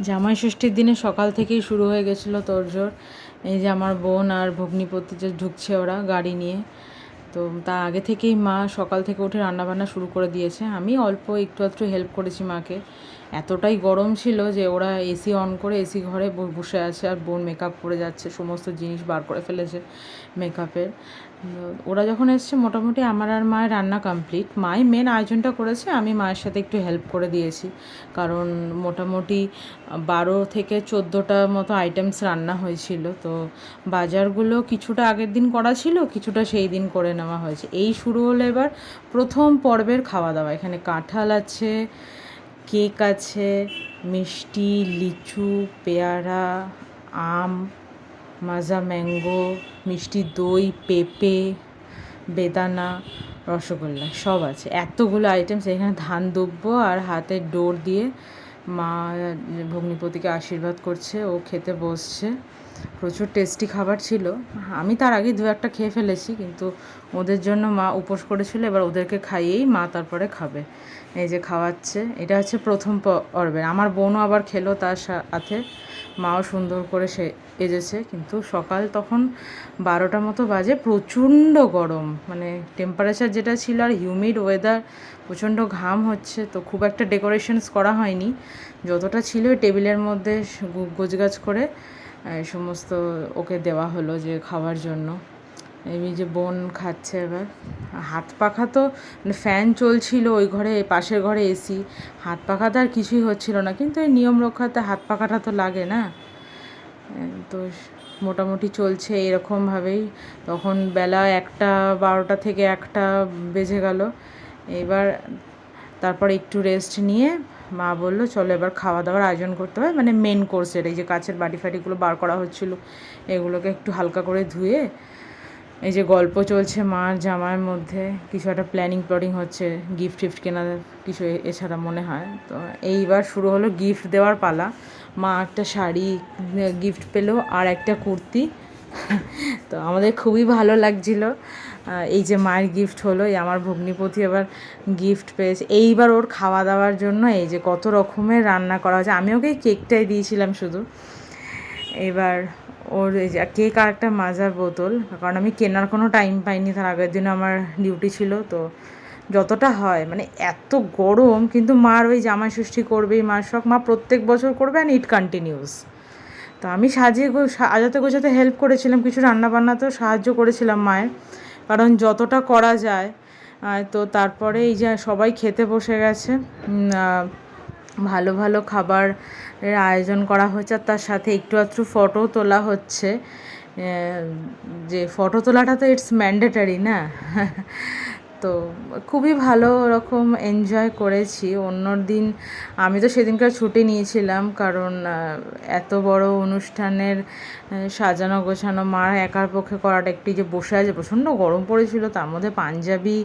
জামাই ষষ্ঠীর দিনে সকাল থেকেই শুরু হয়ে গেছিলো তোড়জোড়। এই যে আমার বোন আর ভগ্নিপতি যে ঢুকছে ওরা গাড়ি নিয়ে, তো তার আগে থেকেই মা সকাল থেকে উঠে রান্নাবান্না শুরু করে দিয়েছে। আমি অল্প একটু আধটু হেল্প করেছি মাকে। এতটাই গরম ছিল যে ওরা এসি অন করে এসি ঘরে বসে আছে, আর বোন মেকআপ করে যাচ্ছে, সমস্ত জিনিস বার করে ফেলেছে মেকআপের। ওরা যখন এসছে মোটামুটি আমার আর মায়ের রান্না কমপ্লিট। মাই মেন আয়োজনটা করেছে, আমি মায়ের সাথে একটু হেল্প করে দিয়েছি, কারণ মোটামুটি 12 থেকে 14টা মতো আইটেমস রান্না হয়েছিল। তো বাজারগুলো কিছুটা আগের দিন করা ছিল, কিছুটা সেই দিন করে নেওয়া হয়েছে। এই শুরু হলো এবার প্রথম পর্বের খাওয়া দাওয়া। এখানে কাঁঠাল আছে, কেক আছে, মিষ্টি, লিচু, পেয়ারা, আম, মাজা ম্যাঙ্গো, মিষ্টি দই, পেঁপে, বেদানা, রসগোল্লা সব আছে। এতগুলো আইটেমস। এখানে ধান দুব্বো আর হাতে ডোর দিয়ে মা ভগ্নিপতিকে আশীর্বাদ করছে, ও খেতে বসছে। প্রচুর টেস্টি খাবার ছিল। আমি তার আগে 2-1টা খেয়ে ফেলেছি, কিন্তু ওদের জন্য মা উপোস করেছিল, এবার ওদেরকে খাইয়েই মা তারপরে খাবে। এই যে খাওয়াচ্ছে, এটা হচ্ছে প্রথম পর্বের। আমার বোনও আবার খেলো তার সাথে, মাও সুন্দর করে সে এজেছে। কিন্তু সকাল তখন 12টা মতো বাজে, প্রচণ্ড গরম, মানে টেম্পারেচার যেটা ছিল, আর হিউমিড ওয়েদার, প্রচণ্ড ঘাম হচ্ছে। তো খুব একটা ডেকোরেশনস করা হয়নি, যতটা ছিল টেবিলের মধ্যে গোছগাছ করে সমস্ত ওকে দেওয়া হলো যে খাওয়ার জন্য। এই যে বোন খাচ্ছে এবার। হাত পাখা তো মানে ফ্যান চলছিল ওই ঘরে, পাশের ঘরে এসি, হাত পাখাতে আর কিছুই হচ্ছিল না, কিন্তু এই নিয়ম রক্ষাতে হাত পাখাটা তো লাগে না। তো মোটামুটি চলছে এরকমভাবেই। তখন বেলা 1টা, 12টা থেকে 1টা বেজে গেল। এবার তারপর একটু রেস্ট নিয়ে মা বললো চলো এবার খাওয়া দাওয়ার আয়োজন করতে হয়, মানে মেন কোর্সের। এই যে কাছের বাটি ফাটিগুলো বার করা হচ্ছিলো, এগুলোকে একটু হালকা করে ধুয়ে, এই যে গল্প চলছে মার জামাইয়ের মধ্যে, কিছু একটা প্ল্যানিং হচ্ছে, গিফট টিফট কেনার কিছু এছাড়া মনে হয়। তো এইবার শুরু হলো গিফট দেওয়ার পালা। মা একটা শাড়ি গিফট পেলো আর একটা কুর্তি। তো আমাদের খুবই ভালো লাগছিলো। এই যে মায়ের গিফট হলো, এই আমার ভগ্নিপতি এবার গিফট পেয়েছে। এইবার ওর খাওয়া দাওয়ার জন্য এই যে কত রকমের রান্না করা হয়েছে। আমি ওকে কেকটাই দিয়েছিলাম শুধু। এবার ওর এই যে কেক আর একটা মাজার বোতল, কারণ আমি কেনার কোনো টাইম পাইনি, তার আগের দিন আমার ডিউটি ছিল। তো যতটা হয়, মানে এত গরম, কিন্তু মার ওই জামাই ষষ্ঠী করবেই, মার শখ, মা প্রত্যেক বছর করবে, অ্যান্ড ইট কন্টিনিউস। তো আমি সাজাতে গোছাতে হেল্প করেছিলাম, কিছু রান্নাবান্নাতেও সাহায্য করেছিলাম মায়ের, কারণ যতটা করা যায়। তো তারপরে এই যে সবাই খেতে বসে গেছে, ভালো ভালো খাবারের আয়োজন করা হচ্ছে, আর তার সাথে একটু আধটু ফটো তোলা হচ্ছে। যে ফটো তোলাটা তো ইটস ম্যান্ডেটারি না। তো খুবই ভালো রকম এনজয় করেছি। অন্য দিন আমি তো সেদিনকার ছুটি নিয়েছিলাম, কারণ এত বড় অনুষ্ঠানের সাজানো গোছানো মার একার পক্ষে করাটা, একটি যে বসে আছে, প্রচণ্ড গরম পড়েছিল, তার মধ্যে পাঞ্জাবি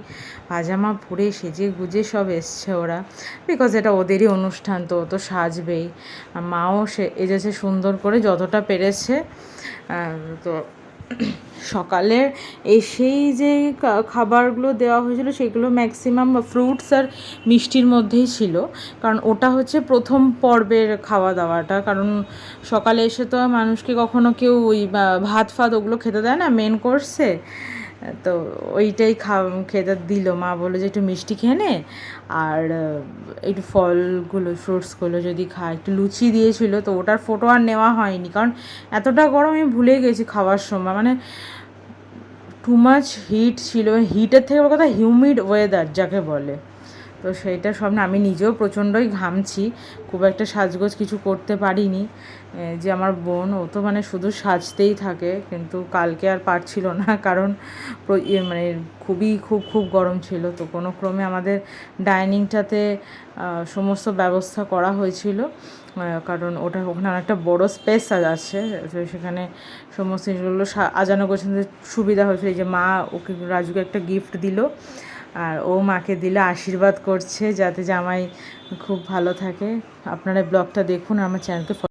পাজামা পরে সেজে গুজে সব এসছে ওরা, বিকজ এটা ওদেরই অনুষ্ঠান, তো ও তো সাজবেই। মাও এসেছে সুন্দর করে যতটা পেরেছে। তো সকালে এসেই যে খাবারগুলো দেওয়া হয়েছিল সেগুলো ম্যাক্সিমাম ফ্রুটস আর মিষ্টির মধ্যেই ছিল, কারণ ওটা হচ্ছে প্রথম পর্বের খাওয়া দাওয়াটা। কারণ সকালে এসে তো মানুষকে কখনো কেউ ওই ভাত ফাত ওগুলো খেতে দেয় না মেন কোর্সে। তো ওইটাই খেতে দিল। মা বললো যে একটু মিষ্টি খেয়ে নে, আর একটু ফলগুলো ফ্রুটসগুলো যদি খায়। একটু লুচি দিয়েছিল, তো ওটার ফটো আর নেওয়া হয়নি, কারণ এতটা গরম আমি ভুলে গেছি খাওয়ার সময়, মানে টু মাচ হিট ছিল। হিটের থেকে বড় কথা হিউমিড ওয়েদার যাকে বলে, তো সেইটা সব না। আমি নিজেও প্রচণ্ডই ঘামছি, খুব একটা সাজগোজ কিছু করতে পারিনি। যে আমার বোন, ও তো মানে শুধু সাজতেই থাকে, কিন্তু কালকে আর পারছিল না, কারণ মানে খুব গরম ছিল। তো কোনো ক্রমে আমাদের ডাইনিংটাতে সমস্ত ব্যবস্থা করা হয়েছিল, কারণ ওখানে অনেকটা বড় স্পেস আছে, সেখানে সমস্ত জিনিসগুলো আজানো গোছানোর সুবিধা হয়েছিল। এই যে মা ওকে, রাজুকে একটা গিফট দিল, আর ও মাকে দিলে আশীর্বাদ করছে যাতে জামাই খুব ভালো থাকে। আপনারা ব্লগটা দেখুন, আমার চ্যানেলকে